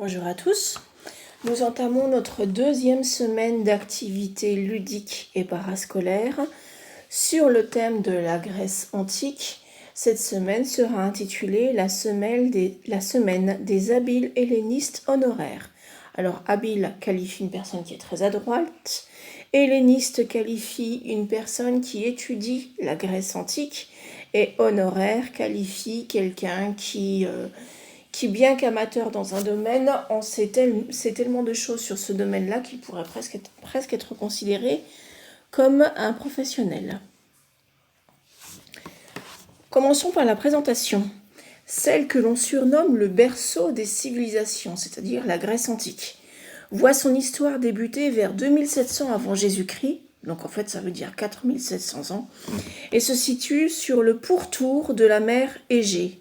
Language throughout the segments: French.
Bonjour à tous. Nous entamons notre deuxième semaine d'activités ludiques et parascolaires sur le thème de la Grèce antique. Cette semaine sera intitulée la semaine des habiles hellénistes honoraires. Alors, habile qualifie une personne qui est très adroite, helléniste qualifie une personne qui étudie la Grèce antique, et honoraire qualifie quelqu'un qui bien qu'amateur dans un domaine, on sait tellement de choses sur ce domaine-là qu'il pourrait presque être considéré comme un professionnel. Commençons par la présentation. Celle que l'on surnomme le berceau des civilisations, c'est-à-dire la Grèce antique, voit son histoire débuter vers 2700 avant Jésus-Christ, donc en fait ça veut dire 4700 ans, et se situe sur le pourtour de la mer Égée.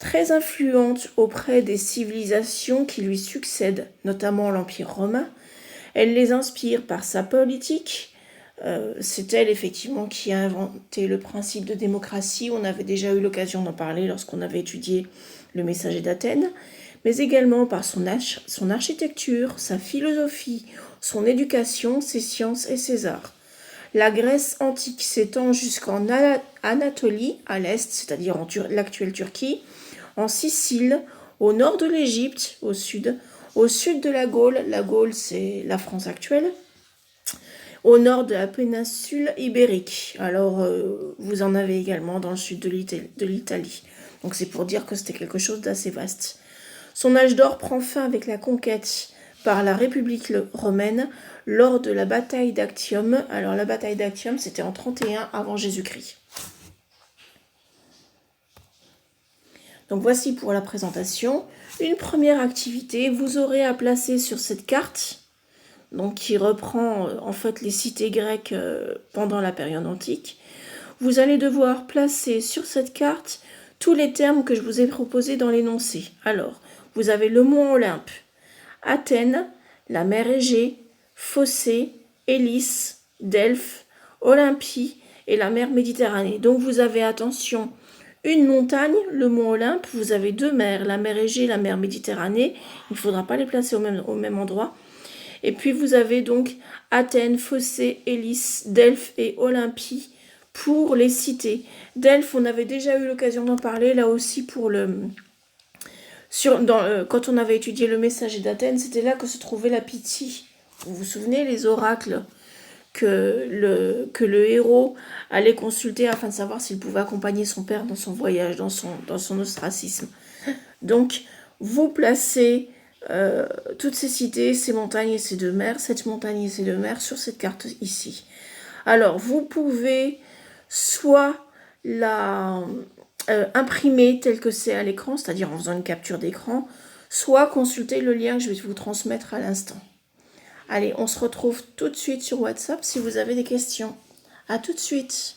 Très influente auprès des civilisations qui lui succèdent, notamment l'Empire romain, elle les inspire par sa politique. C'est elle effectivement qui a inventé le principe de démocratie. On avait déjà eu l'occasion d'en parler lorsqu'on avait étudié le Messager d'Athènes, mais également par son architecture, sa philosophie, son éducation, ses sciences et ses arts. La Grèce antique s'étend jusqu'en Anatolie, à l'est, c'est-à-dire en l'actuelle Turquie, en Sicile, au nord de l'Égypte, au sud de la Gaule c'est la France actuelle, au nord de la péninsule ibérique. Alors, vous en avez également dans le sud de l'Italie. Donc c'est pour dire que c'était quelque chose d'assez vaste. Son âge d'or prend fin avec la conquête par la République romaine lors de la bataille d'Actium. Alors la bataille d'Actium, c'était en 31 avant Jésus-Christ. Donc voici pour la présentation. Une première activité, vous aurez à placer sur cette carte, donc qui reprend en fait les cités grecques pendant la période antique. Vous allez devoir placer sur cette carte tous les termes que je vous ai proposés dans l'énoncé. Alors, vous avez le mont Olympe, Athènes, la mer Égée, Phocée, Élis, Delphes, Olympie et la mer Méditerranée. Donc vous avez, attention, une montagne, le mont Olympe, vous avez deux mers, la mer Égée et la mer Méditerranée. Il ne faudra pas les placer au même endroit. Et puis vous avez donc Athènes, Phocée, Élis, Delphes et Olympie pour les cités. Delphes, on avait déjà eu l'occasion d'en parler, là aussi pour quand on avait étudié le Messager d'Athènes, c'était là que se trouvait la Pythie. Vous vous souvenez, les oracles que le héros allait consulter afin de savoir s'il pouvait accompagner son père dans son voyage, dans son ostracisme. Donc, vous placez toutes ces cités, ces montagnes et ces deux mers, cette montagne et ces deux mers sur cette carte ici. Alors, vous pouvez soit la imprimer tel que c'est à l'écran, c'est-à-dire en faisant une capture d'écran, soit consulter le lien que je vais vous transmettre à l'instant. Allez, on se retrouve tout de suite sur WhatsApp si vous avez des questions. À tout de suite.